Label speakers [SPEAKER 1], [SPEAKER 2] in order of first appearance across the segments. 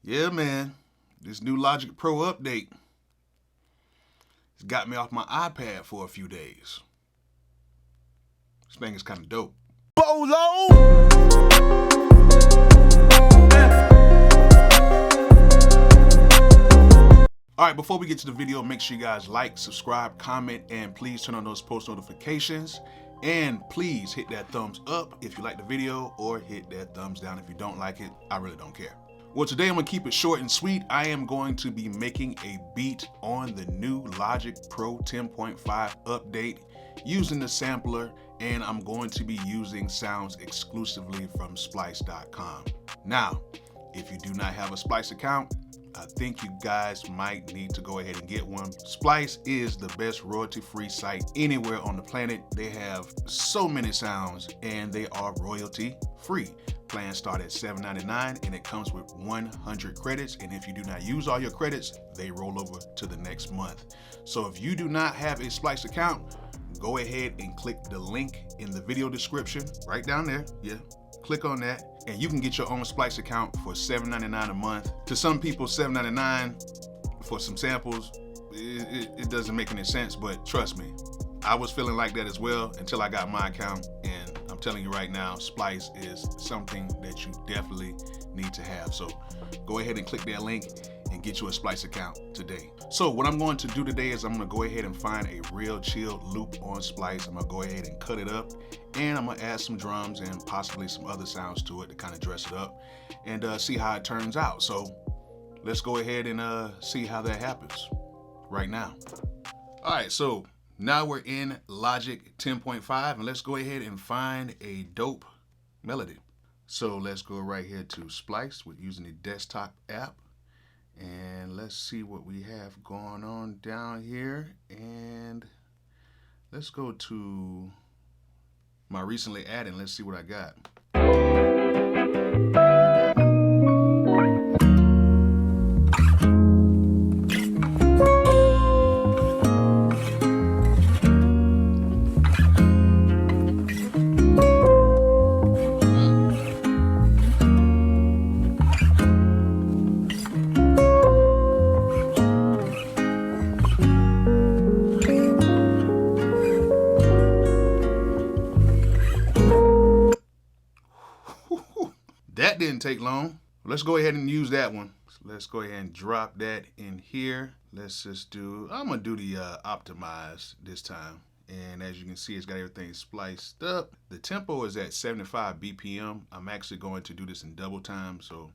[SPEAKER 1] Yeah, man, this new Logic Pro update has got me off my iPad for a few days. This thing is kind of dope.
[SPEAKER 2] Bolo!
[SPEAKER 1] All right, before we get to the video, make sure you guys like, subscribe, comment, and please turn on those post notifications. And please hit that thumbs up if you like the video, or hit that thumbs down if you don't like it. I really don't care. Well, today I'm gonna keep it short and sweet. I am going to be making a beat on the new Logic Pro 10.5 update using the sampler, and I'm going to be using sounds exclusively from Splice.com. Now, if you do not have a Splice account, I think you guys might need to go ahead and get one. Splice is the best royalty-free site anywhere on the planet. They have so many sounds and they are royalty-free. Plans start at $7.99 and it comes with 100 credits. And if you do not use all your credits, they roll over to the next month. So if you do not have a Splice account, go ahead and click the link in the video description right down there. Yeah. Click on that and you can get your own Splice account for $7.99 a month. To some people, $7.99 for some samples, it doesn't make any sense, but trust me, I was feeling like that as well until I got my account, and I'm telling you right now, Splice is something that you definitely need to have. So go ahead and click that link and get you a Splice account today. So what I'm going to do today is I'm gonna go ahead and find a real chill loop on Splice. I'm gonna go ahead and cut it up, and I'm gonna add some drums and possibly some other sounds to it to kind of dress it up and see how it turns out. So let's go ahead and see how that happens right now. All right, so now we're in Logic 10.5 and let's go ahead and find a dope melody. So let's go right here to Splice with using the desktop app. And let's see what we have going on down here. And let's go to my recently added and let's see what I got. That didn't take long. Let's go ahead and use that one. So let's go ahead and drop that in here. Let's just do, I'm gonna do the optimize this time. And as you can see, it's got everything spliced up. The tempo is at 75 BPM. I'm actually going to do this in double time. So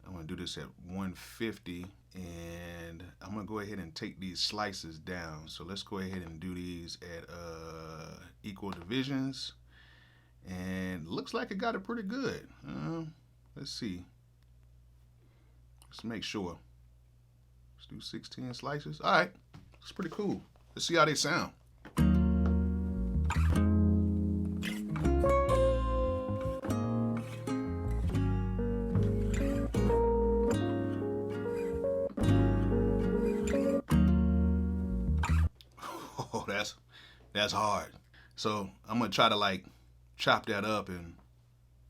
[SPEAKER 1] I'm gonna do this at 150. And I'm gonna go ahead and take these slices down. So let's go ahead and do these at equal divisions. And looks like it got it pretty good. Let's see. Let's make sure. Let's do 16 slices. All right, it's pretty cool. Let's see how they sound. Oh, that's hard. So I'm gonna try to like chop that up and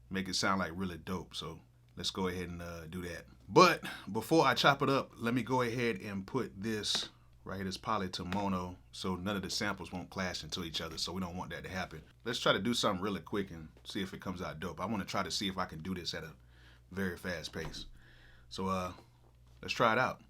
[SPEAKER 1] make it sound like really dope. So let's go ahead and do that. But before I chop it up, let me go ahead and put this right here, this poly to mono, so none of the samples won't clash into each other. So we don't want that to happen. Let's try to do something really quick and see if it comes out dope. I want to try to see if I can do this at a very fast pace. So let's try it out.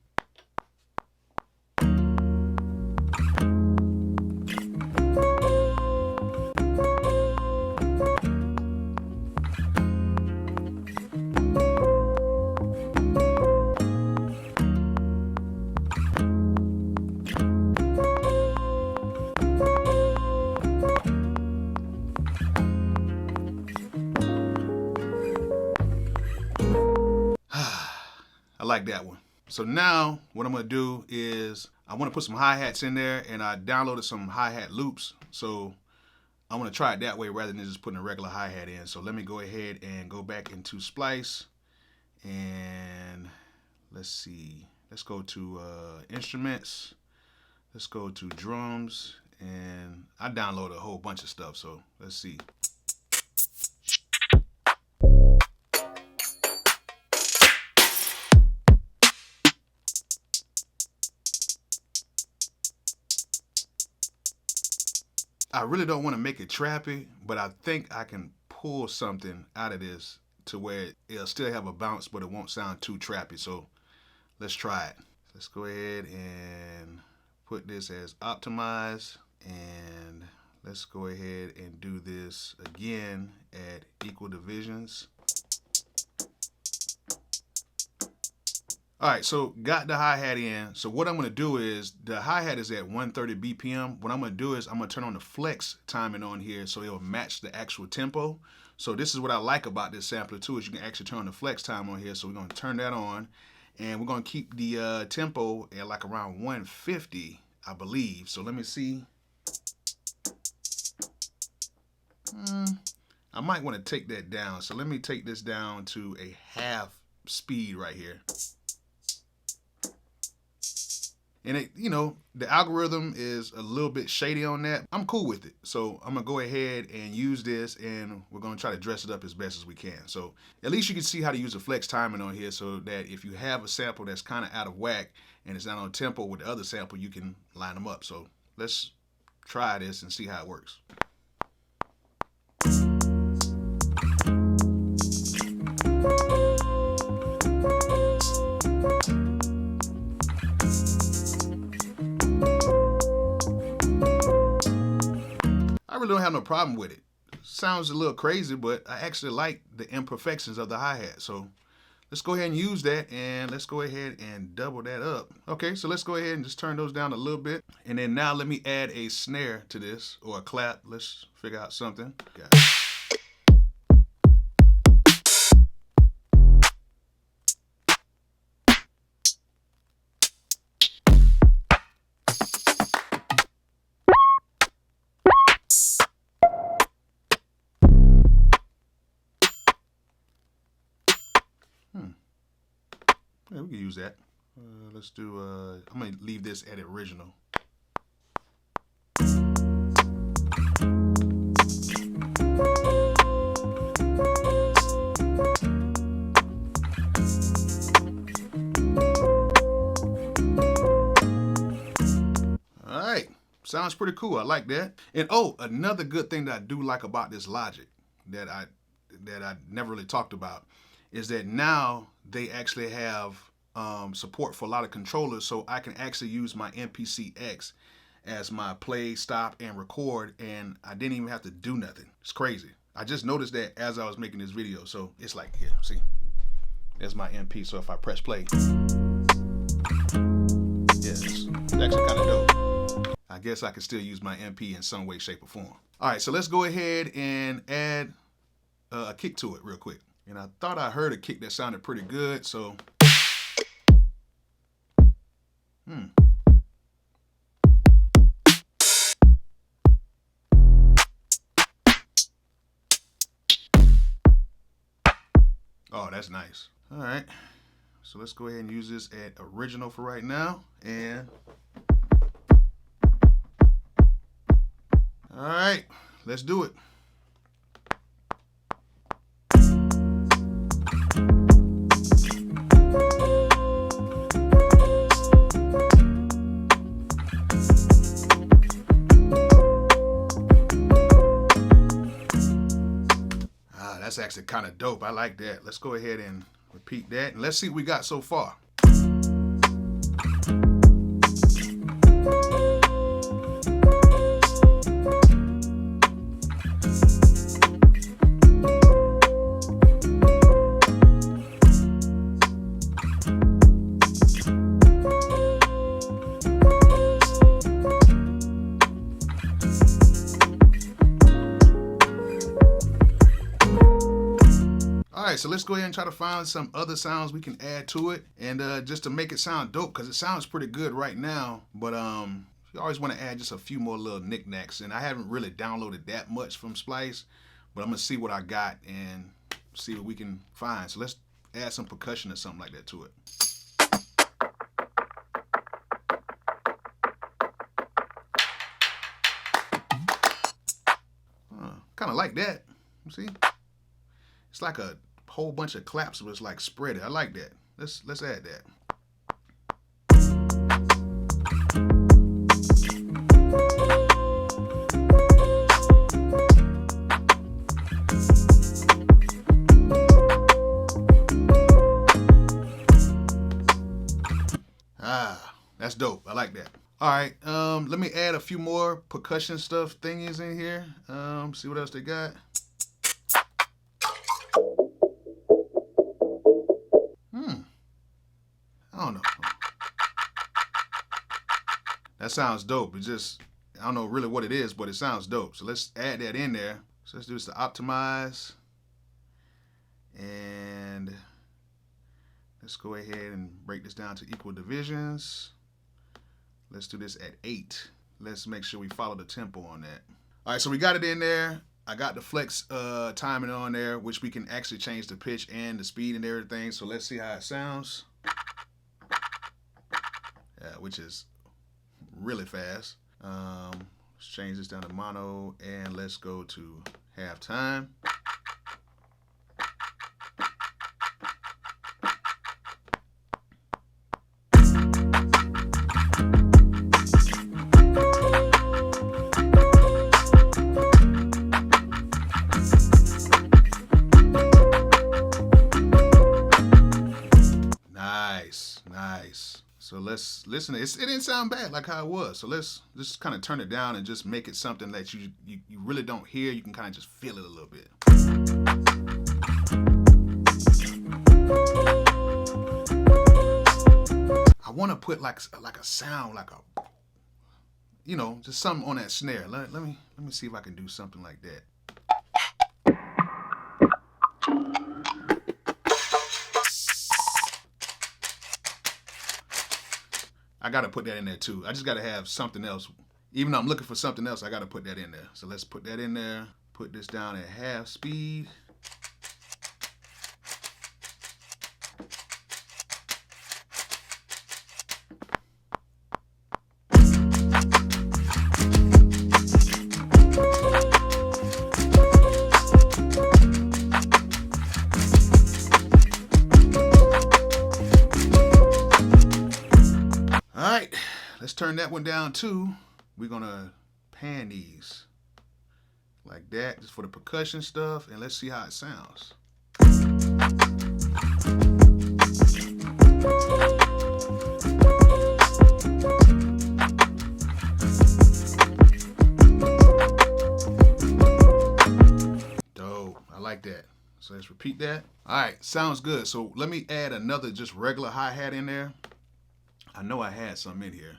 [SPEAKER 1] I like that one. So now what I'm gonna do is I wanna put some hi-hats in there, and I downloaded some hi-hat loops. So I'm gonna try it that way rather than just putting a regular hi-hat in. So let me go ahead and go back into Splice, and let's see. Let's go to instruments. Let's go to drums, and I downloaded a whole bunch of stuff. So let's see. I really don't want to make it trappy, but I think I can pull something out of this to where it'll still have a bounce, but it won't sound too trappy. So let's try it. Let's go ahead and put this as optimized, and let's go ahead and do this again at equal divisions. All right, so got the hi-hat in. So what I'm gonna do is, the hi-hat is at 130 BPM. What I'm gonna do is I'm gonna turn on the flex timing on here so it'll match the actual tempo. So this is what I like about this sampler too, is you can actually turn on the flex time on here. So we're gonna turn that on, and we're gonna keep the tempo at like around 150, I believe. So let me see. I might wanna take that down. So let me take this down to a half speed right here. And it, you know, the algorithm is a little bit shady on that. I'm cool with it. So I'm gonna go ahead and use this, and we're gonna try to dress it up as best as we can. So at least you can see how to use the flex timing on here, so that if you have a sample that's kind of out of whack and it's not on tempo with the other sample, you can line them up. So let's try this and see how it works. I really don't have no problem with it. Sounds a little crazy, but I actually like the imperfections of the hi-hat. So let's go ahead and use that, and let's go ahead and double that up. Okay, so let's go ahead and just turn those down a little bit. And then now let me add a snare to this, or a clap. Let's figure out something. Got it. Yeah, we can use that. Let's do, I'm gonna leave this at original. All right, sounds pretty cool. I like that. And oh, another good thing that I do like about this Logic that I never really talked about is that now they actually have support for a lot of controllers, so I can actually use my MPC-X as my play, stop, and record, and I didn't even have to do nothing. It's crazy. I just noticed that as I was making this video, so it's like, here, see? There's my MP, so if I press play, yeah, it's actually kind of dope. I guess I can still use my MP in some way, shape, or form. All right, so let's go ahead and add a kick to it real quick. And I thought I heard a kick that sounded pretty good, so. Oh, that's nice. All right, so let's go ahead and use this at original for right now. And all right, let's do it. That's actually kind of dope. I like that. Let's go ahead and repeat that, and let's see what we got so far. All right, so let's go ahead and try to find some other sounds we can add to it, and just to make it sound dope, because it sounds pretty good right now, but you always want to add just a few more little knickknacks, and I haven't really downloaded that much from Splice, but I'm gonna see what I got and see what we can find. So let's add some percussion or something like that to it. Kind of like that. You see? It's like a whole bunch of claps, but it's like spread it. I like that. Let's add that. Ah, that's dope. I like that. All right, let me add a few more percussion stuff thingies in here. See what else they got. I don't know. That sounds dope. It just, I don't know really what it is, but it sounds dope. So let's add that in there. So let's do this to optimize. And let's go ahead and break this down to equal divisions. Let's do this at 8. Let's make sure we follow the tempo on that. All right, so we got it in there. I got the flex timing on there, which we can actually change the pitch and the speed and everything. So let's see how it sounds. Yeah, which is really fast. Let's change this down to mono and let's go to halftime. Nice. So let's listen. It didn't sound bad like how it was. So let's just kind of turn it down and just make it something that you really don't hear. You can kind of just feel it a little bit. I want to put like a sound, like a, you know, just something on that snare. Let me see if I can do something like that. I got to put that in there too. I just got to have something else. Even though I'm looking for something else, I got to put that in there. So let's put that in there. Put this down at half speed. Alright, let's turn that one down too. We're gonna pan these like that, just for the percussion stuff, and let's see how it sounds. Dope, I like that. So let's repeat that. Alright, sounds good. So let me add another just regular hi-hat in there. I know I had some in here.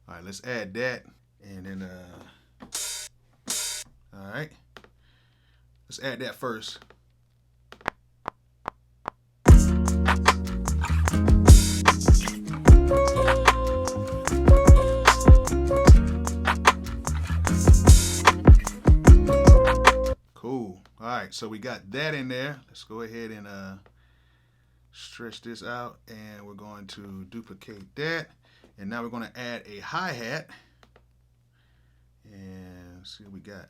[SPEAKER 1] All right, let's add that. And then, all right. Let's add that first. Cool. All right, so we got that in there. Let's go ahead and stretch this out, and we're going to duplicate that. And now we're going to add a hi-hat. And see what we got.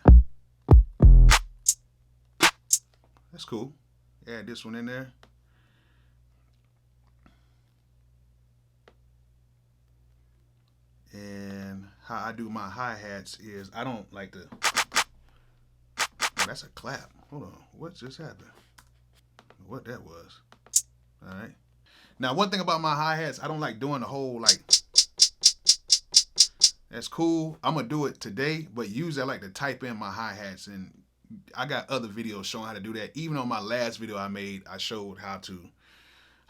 [SPEAKER 1] That's cool. Add this one in there. And how I do my hi-hats is I don't like to... Oh, that's a clap. Hold on. What just happened? What that was. All right. Now, one thing about my hi-hats, I don't like doing the whole, like... That's cool. I'm going to do it today, but usually I like to type in my hi-hats, and I got other videos showing how to do that. Even on my last video I made, I showed how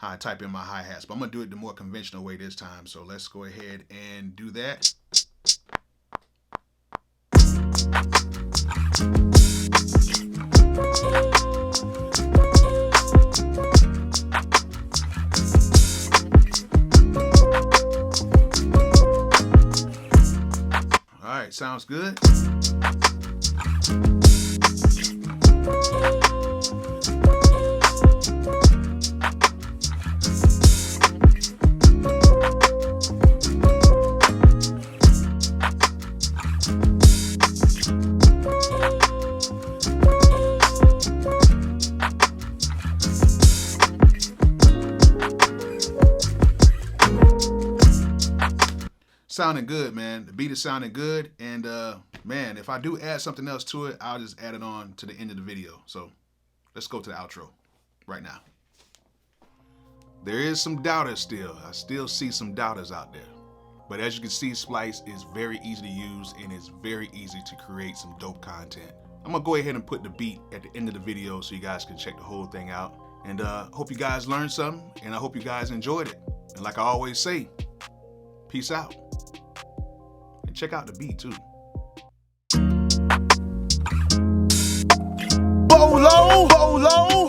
[SPEAKER 1] I type in my hi-hats, but I'm going to do it the more conventional way this time. So let's go ahead and do that. All right, sounds good. Sounding good, man. The beat is sounding good, and man, if I do add something else to it, I'll just add it on to the end of the video. So let's go to the outro right now. There is some doubters still. I still see some doubters out there. But as you can see, Splice is very easy to use and it's very easy to create some dope content. I'm gonna go ahead and put the beat at the end of the video so you guys can check the whole thing out. And hope you guys learned something, and I hope you guys enjoyed it. And like I always say, peace out. And check out the beat too. Bolo.